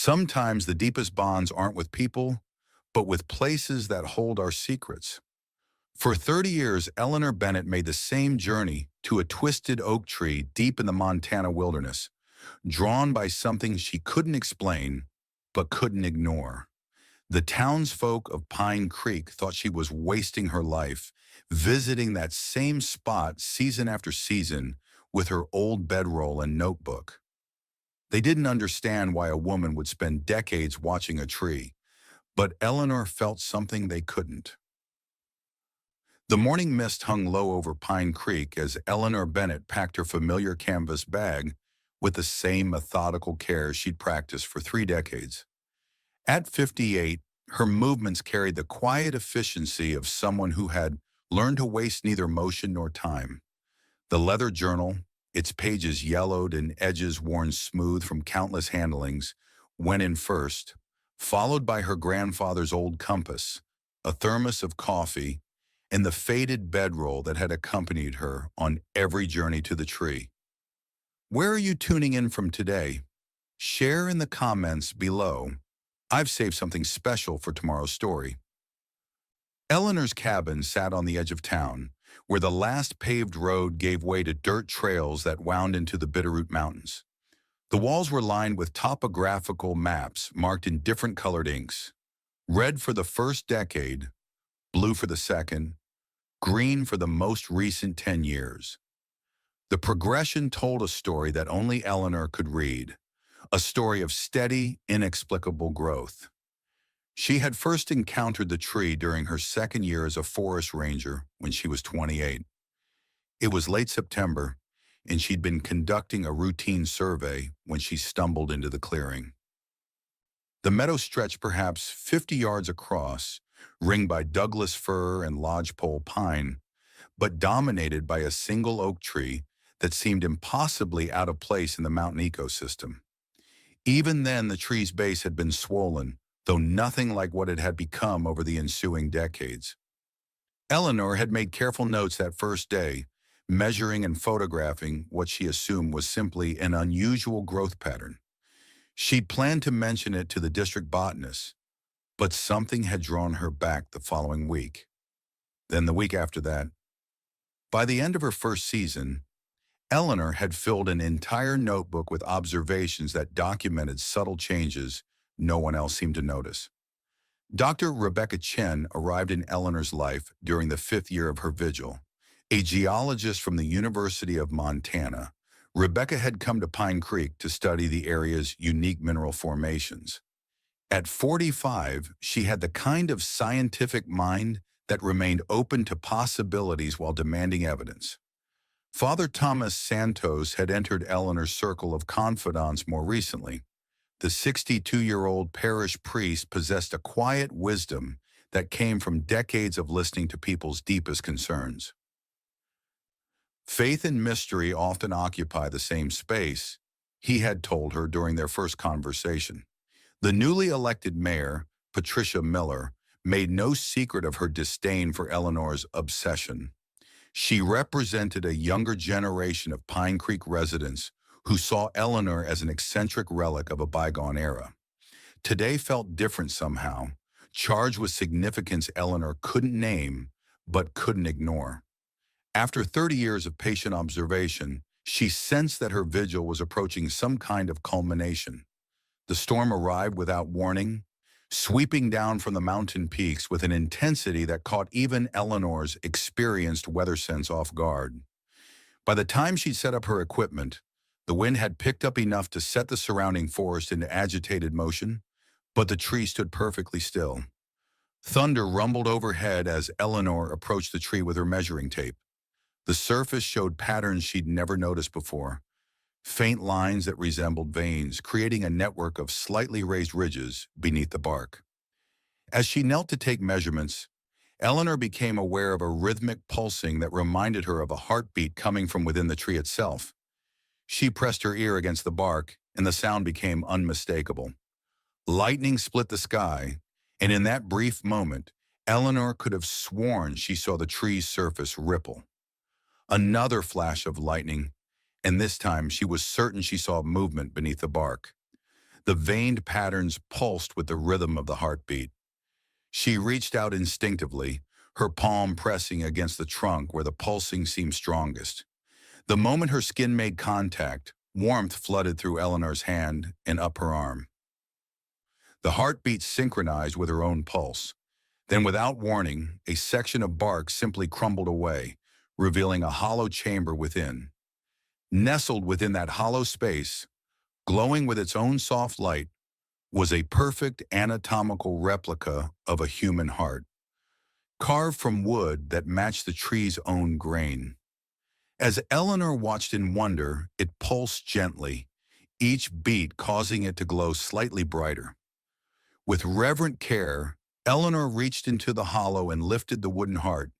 Sometimes the deepest bonds aren't with people, but with places that hold our secrets. For 30 years, Eleanor Bennett made the same journey to a twisted oak tree deep in the Montana wilderness, drawn by something she couldn't explain, but couldn't ignore. The townsfolk of Pine Creek thought she was wasting her life, visiting that same spot season after season with her old bedroll and notebook. They didn't understand why a woman would spend decades watching a tree, but Eleanor felt something they couldn't. The morning mist hung low over Pine Creek as Eleanor Bennett packed her familiar canvas bag with the same methodical care she'd practiced for 3 decades. At 58, her movements carried the quiet efficiency of someone who had learned to waste neither motion nor time. The leather journal, its pages yellowed and edges worn smooth from countless handlings, went in first, followed by her grandfather's old compass, a thermos of coffee, and the faded bedroll that had accompanied her on every journey to the tree. Where are you tuning in from today? Share in the comments below. I've saved something special for tomorrow's story. Eleanor's cabin sat on the edge of town, where the last paved road gave way to dirt trails that wound into the Bitterroot Mountains. The walls were lined with topographical maps marked in different colored inks. Red for the first decade, blue for the second, green for the most recent 10 years. The progression told a story that only Eleanor could read, a story of steady, inexplicable growth. She had first encountered the tree during her second year as a forest ranger when she was 28. It was late September, and she'd been conducting a routine survey when she stumbled into the clearing. The meadow stretched perhaps 50 yards across, ringed by Douglas fir and lodgepole pine, but dominated by a single oak tree that seemed impossibly out of place in the mountain ecosystem. Even then, the tree's base had been swollen, though nothing like what it had become over the ensuing decades. Eleanor had made careful notes that first day, measuring and photographing what she assumed was simply an unusual growth pattern. She'd planned to mention it to the district botanist, but something had drawn her back the following week. Then the week after that. By the end of her first season, Eleanor had filled an entire notebook with observations that documented subtle changes no one else seemed to notice. Dr. Rebecca Chen arrived in Eleanor's life during the 5th year of her vigil. A geologist from the University of Montana, Rebecca had come to Pine Creek to study the area's unique mineral formations. At 45, she had the kind of scientific mind that remained open to possibilities while demanding evidence. Father Thomas Santos had entered Eleanor's circle of confidants more recently. The 62-year-old parish priest possessed a quiet wisdom that came from decades of listening to people's deepest concerns. Faith and mystery often occupy the same space, he had told her during their first conversation. The newly elected mayor, Patricia Miller, made no secret of her disdain for Eleanor's obsession. She represented a younger generation of Pine Creek residents who saw Eleanor as an eccentric relic of a bygone era. Today felt different somehow, charged with significance Eleanor couldn't name, but couldn't ignore. After 30 years of patient observation, she sensed that her vigil was approaching some kind of culmination. The storm arrived without warning, sweeping down from the mountain peaks with an intensity that caught even Eleanor's experienced weather sense off guard. By the time she'd set up her equipment, the wind had picked up enough to set the surrounding forest into agitated motion, but the tree stood perfectly still. Thunder rumbled overhead as Eleanor approached the tree with her measuring tape. The surface showed patterns she'd never noticed before, faint lines that resembled veins, creating a network of slightly raised ridges beneath the bark. As she knelt to take measurements, Eleanor became aware of a rhythmic pulsing that reminded her of a heartbeat coming from within the tree itself. She pressed her ear against the bark, and the sound became unmistakable. Lightning split the sky, and in that brief moment, Eleanor could have sworn she saw the tree's surface ripple. Another flash of lightning, and this time she was certain she saw movement beneath the bark. The veined patterns pulsed with the rhythm of the heartbeat. She reached out instinctively, her palm pressing against the trunk where the pulsing seemed strongest. The moment her skin made contact, warmth flooded through Eleanor's hand and up her arm. The heartbeat synchronized with her own pulse. Then, without warning, a section of bark simply crumbled away, revealing a hollow chamber within. Nestled within that hollow space, glowing with its own soft light, was a perfect anatomical replica of a human heart, carved from wood that matched the tree's own grain. As Eleanor watched in wonder, it pulsed gently, each beat causing it to glow slightly brighter. With reverent care, Eleanor reached into the hollow and lifted the wooden heart.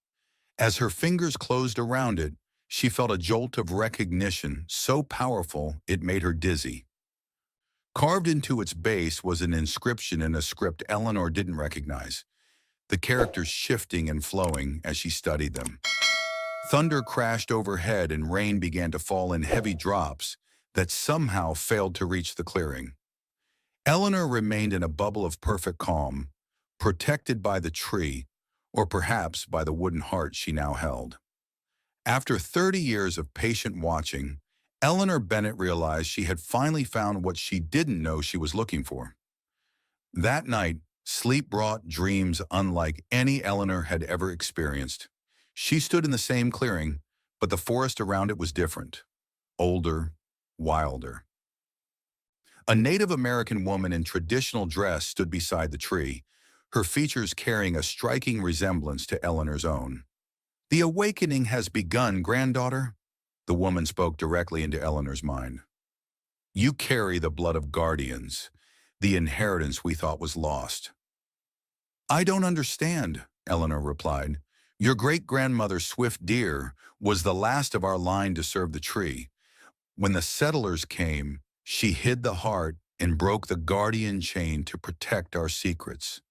As her fingers closed around it, she felt a jolt of recognition so powerful it made her dizzy. Carved into its base was an inscription in a script Eleanor didn't recognize, the characters shifting and flowing as she studied them. Thunder crashed overhead and rain began to fall in heavy drops that somehow failed to reach the clearing. Eleanor remained in a bubble of perfect calm, protected by the tree, or perhaps by the wooden heart she now held. After 30 years of patient watching, Eleanor Bennett realized she had finally found what she didn't know she was looking for. That night, sleep brought dreams unlike any Eleanor had ever experienced. She stood in the same clearing, but the forest around it was different, older, wilder. A Native American woman in traditional dress stood beside the tree, her features carrying a striking resemblance to Eleanor's own. "The awakening has begun, granddaughter," the woman spoke directly into Eleanor's mind. "You carry the blood of guardians, the inheritance we thought was lost." "I don't understand," Eleanor replied. "Your great-grandmother Swift Deer was the last of our line to serve the tree. When the settlers came, she hid the heart and broke the guardian chain to protect our secrets.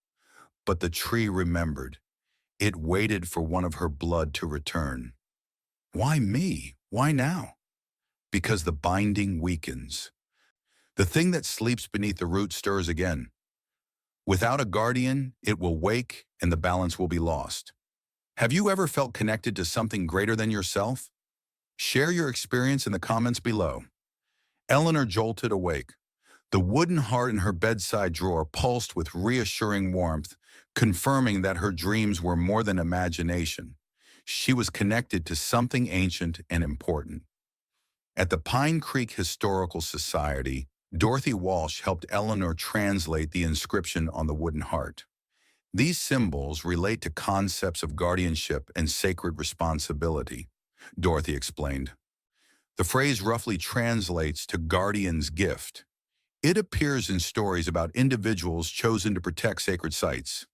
But the tree remembered. It waited for one of her blood to return." "Why me? Why now?" "Because the binding weakens. The thing that sleeps beneath the root stirs again. Without a guardian, it will wake and the balance will be lost. Have you ever felt connected to something greater than yourself? Share your experience in the comments below." Eleanor jolted awake. The wooden heart in her bedside drawer pulsed with reassuring warmth, confirming that her dreams were more than imagination. She was connected to something ancient and important. At the Pine Creek Historical Society, Dorothy Walsh helped Eleanor translate the inscription on the wooden heart. "These symbols relate to concepts of guardianship and sacred responsibility," Dorothy explained. "The phrase roughly translates to guardian's gift. It appears in stories about individuals chosen to protect sacred sites."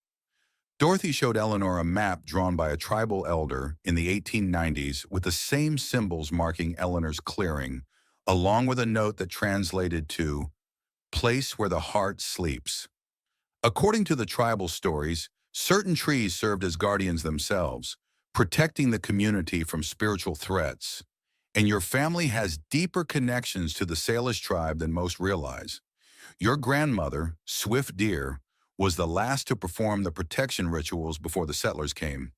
Dorothy showed Eleanor a map drawn by a tribal elder in the 1890s with the same symbols marking Eleanor's clearing, along with a note that translated to "place where the heart sleeps." According to the tribal stories, certain trees served as guardians themselves, protecting the community from spiritual threats. And your family has deeper connections to the Salish tribe than most realize. Your grandmother, Swift Deer, was the last to perform the protection rituals before the settlers came.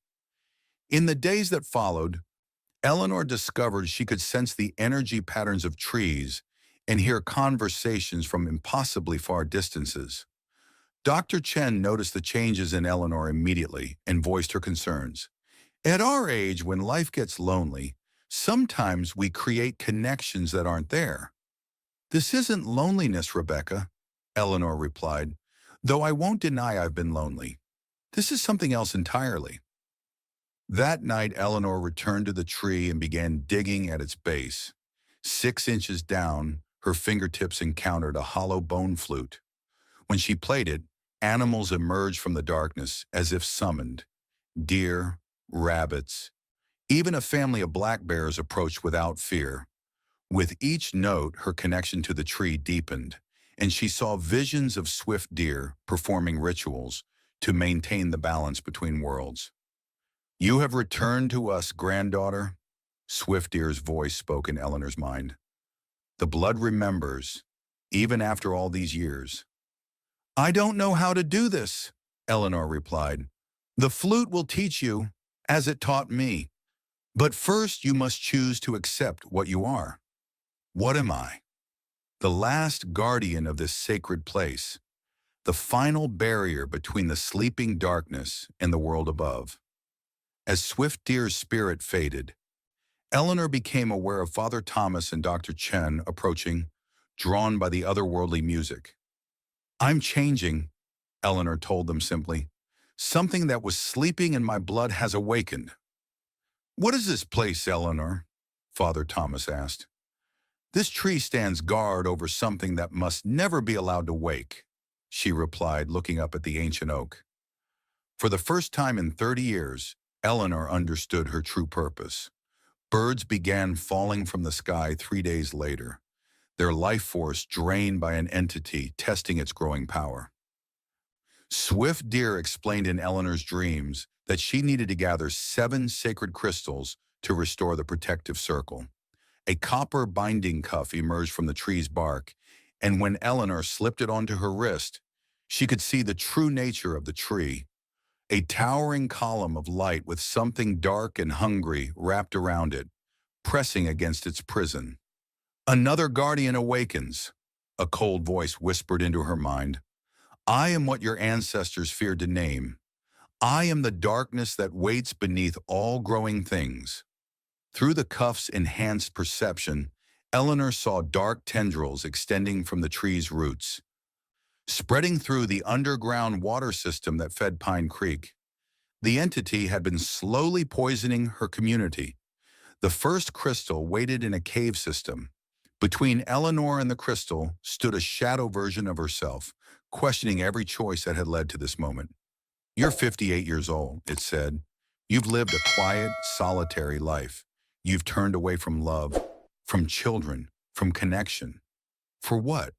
In the days that followed, Eleanor discovered she could sense the energy patterns of trees and hear conversations from impossibly far distances. Dr. Chen noticed the changes in Eleanor immediately and voiced her concerns. "At our age, when life gets lonely, sometimes we create connections that aren't there." "This isn't loneliness, Rebecca," Eleanor replied, "though I won't deny I've been lonely. This is something else entirely." That night, Eleanor returned to the tree and began digging at its base. 6 inches down, her fingertips encountered a hollow bone flute. When she played it, animals emerged from the darkness as if summoned. Deer, rabbits, even a family of black bears approached without fear. With each note, her connection to the tree deepened, and she saw visions of Swift Deer performing rituals to maintain the balance between worlds. "You have returned to us, granddaughter," Swift Deer's voice spoke in Eleanor's mind. "The blood remembers, even after all these years. I don't know how to do this, Eleanor replied. The flute will teach you, as it taught me. But first you must choose to accept what you are. What am I? The last guardian of this sacred place, the final barrier between the sleeping darkness and the world above. As Swift Deer's spirit faded, Eleanor became aware of Father Thomas and Dr. Chen approaching, drawn by the otherworldly music. I'm changing, Eleanor told them simply. Something that was sleeping in my blood has awakened. What is this place, Eleanor? Father Thomas asked. This tree stands guard over something that must never be allowed to wake, she replied, looking up at the ancient oak. For the first time in 30 years, Eleanor understood her true purpose. Birds began falling from the sky 3 days later, their life force drained by an entity testing its growing power. Swift Deer explained in Eleanor's dreams that she needed to gather 7 sacred crystals to restore the protective circle. A copper binding cuff emerged from the tree's bark, and when Eleanor slipped it onto her wrist, she could see the true nature of the tree, a towering column of light with something dark and hungry wrapped around it, pressing against its prison. Another guardian awakens, a cold voice whispered into her mind. I am what your ancestors feared to name. I am the darkness that waits beneath all growing things. Through the cuff's enhanced perception, Eleanor saw dark tendrils extending from the tree's roots, spreading through the underground water system that fed Pine Creek. The entity had been slowly poisoning her community. The first crystal waited in a cave system. Between Eleanor and the crystal stood a shadow version of herself, questioning every choice that had led to this moment. You're 58 years old, it said. You've lived a quiet, solitary life. You've turned away from love, from children, from connection. For what?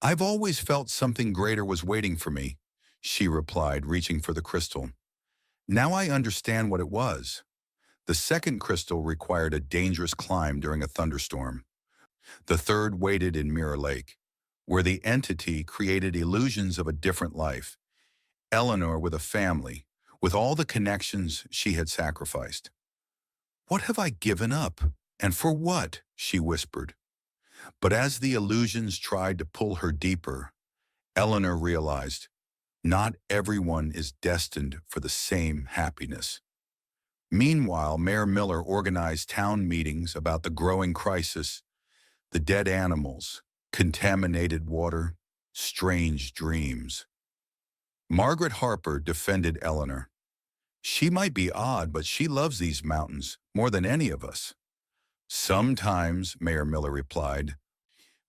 I've always felt something greater was waiting for me, she replied, reaching for the crystal. Now I understand what it was. The second crystal required a dangerous climb during a thunderstorm. The third waited in Mirror Lake, where the entity created illusions of a different life. Eleanor with a family, with all the connections she had sacrificed. What have I given up? And for what? She whispered. But as the illusions tried to pull her deeper, Eleanor realized, not everyone is destined for the same happiness. Meanwhile, Mayor Miller organized town meetings about the growing crisis, the dead animals, contaminated water, strange dreams. Margaret Harper defended Eleanor. She might be odd, but she loves these mountains more than any of us. Sometimes, Mayor Miller replied,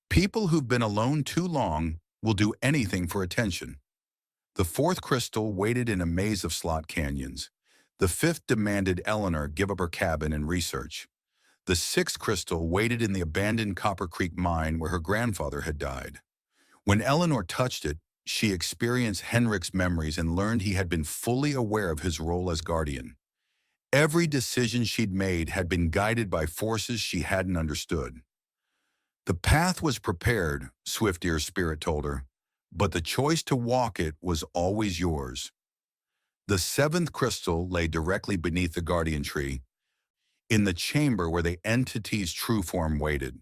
people who've been alone too long will do anything for attention. The fourth crystal waited in a maze of slot canyons. The fifth demanded Eleanor give up her cabin and research. The sixth crystal waited in the abandoned Copper Creek mine where her grandfather had died. When Eleanor touched it, she experienced Henrik's memories and learned he had been fully aware of his role as guardian. Every decision she'd made had been guided by forces she hadn't understood. The path was prepared, Swift Deer's spirit told her, but the choice to walk it was always yours. The seventh crystal lay directly beneath the guardian tree, in the chamber where the entity's true form waited.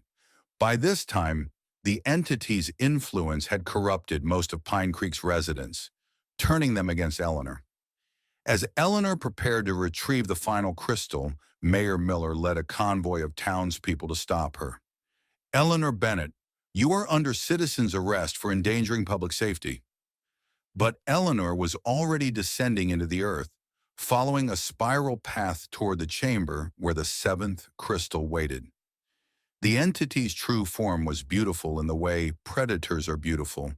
By this time, the entity's influence had corrupted most of Pine Creek's residents, turning them against Eleanor. As Eleanor prepared to retrieve the final crystal, Mayor Miller led a convoy of townspeople to stop her. Eleanor Bennett, you are under citizen's arrest for endangering public safety. But Eleanor was already descending into the earth, following a spiral path toward the chamber where the seventh crystal waited. The entity's true form was beautiful in the way predators are beautiful,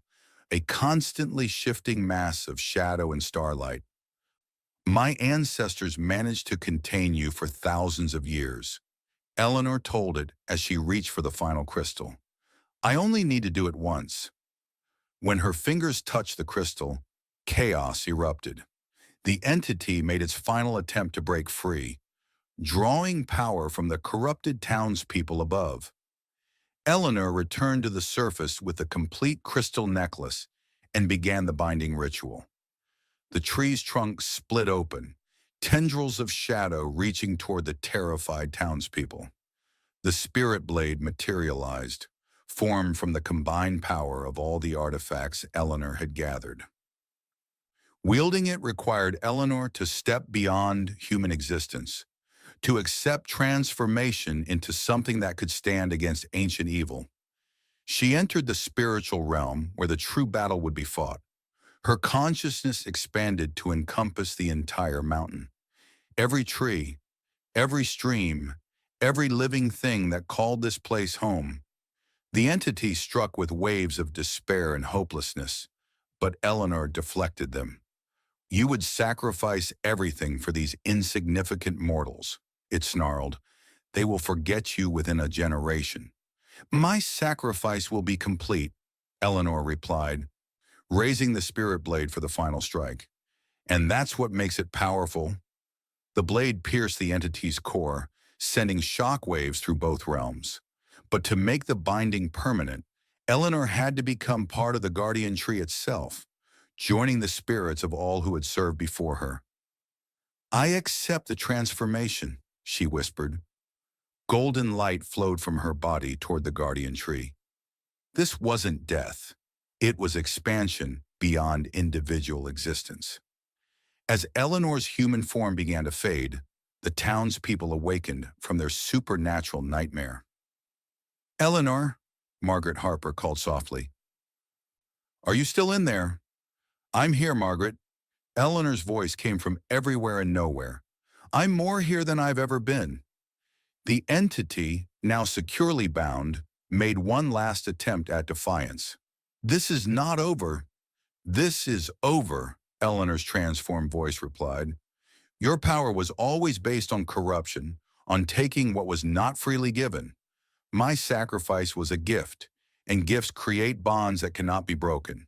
a constantly shifting mass of shadow and starlight. My ancestors managed to contain you for thousands of years, Eleanor told it as she reached for the final crystal. I only need to do it once. When her fingers touched the crystal, chaos erupted. The entity made its final attempt to break free, drawing power from the corrupted townspeople above. Eleanor returned to the surface with a complete crystal necklace and began the binding ritual. The tree's trunk split open, tendrils of shadow reaching toward the terrified townspeople. The spirit blade materialized, formed from the combined power of all the artifacts Eleanor had gathered. Wielding it required Eleanor to step beyond human existence, to accept transformation into something that could stand against ancient evil. She entered the spiritual realm where the true battle would be fought. Her consciousness expanded to encompass the entire mountain. Every tree, every stream, every living thing that called this place home. The entity struck with waves of despair and hopelessness, but Eleanor deflected them. You would sacrifice everything for these insignificant mortals, it snarled. They will forget you within a generation. My sacrifice will be complete, Eleanor replied, raising the spirit blade for the final strike. And that's what makes it powerful. The blade pierced the entity's core, sending shock waves through both realms. But to make the binding permanent, Eleanor had to become part of the guardian tree itself, joining the spirits of all who had served before her. I accept the transformation, she whispered. Golden light flowed from her body toward the guardian tree. This wasn't death. It was expansion beyond individual existence. As Eleanor's human form began to fade, the townspeople awakened from their supernatural nightmare. Eleanor, Margaret Harper called softly. Are you still in there? I'm here, Margaret. Eleanor's voice came from everywhere and nowhere. I'm more here than I've ever been. The entity, now securely bound, made one last attempt at defiance. This is not over. This is over, Eleanor's transformed voice replied. Your power was always based on corruption, on taking what was not freely given. My sacrifice was a gift, and gifts create bonds that cannot be broken.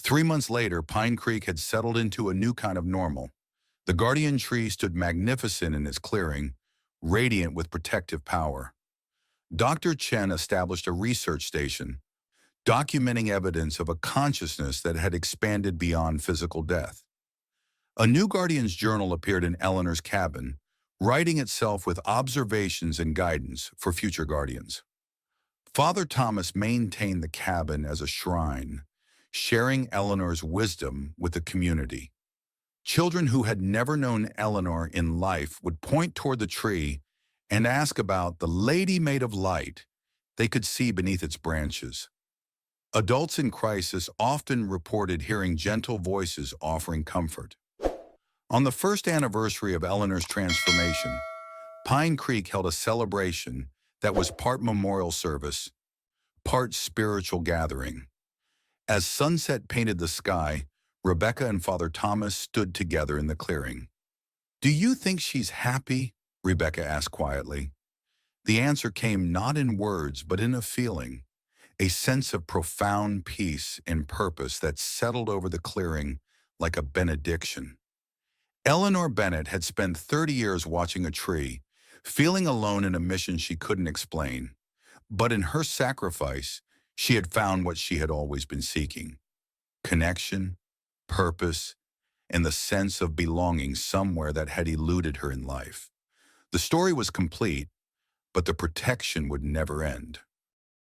3 months later, Pine Creek had settled into a new kind of normal. The guardian tree stood magnificent in its clearing, radiant with protective power. Dr. Chen established a research station, documenting evidence of a consciousness that had expanded beyond physical death. A new Guardian's journal appeared in Eleanor's cabin, writing itself with observations and guidance for future Guardians. Father Thomas maintained the cabin as a shrine, sharing Eleanor's wisdom with the community. Children who had never known Eleanor in life would point toward the tree and ask about the Lady Made of Light they could see beneath its branches. Adults in crisis often reported hearing gentle voices offering comfort. On the first anniversary of Eleanor's transformation, Pine Creek held a celebration that was part memorial service, part spiritual gathering. As sunset painted the sky, Rebecca and Father Thomas stood together in the clearing. Do you think she's happy? Rebecca asked quietly. The answer came not in words, but in a feeling, a sense of profound peace and purpose that settled over the clearing like a benediction. Eleanor Bennett had spent 30 years watching a tree, feeling alone in a mission she couldn't explain. But in her sacrifice, she had found what she had always been seeking: connection, purpose, and the sense of belonging somewhere that had eluded her in life. The story was complete, but the protection would never end.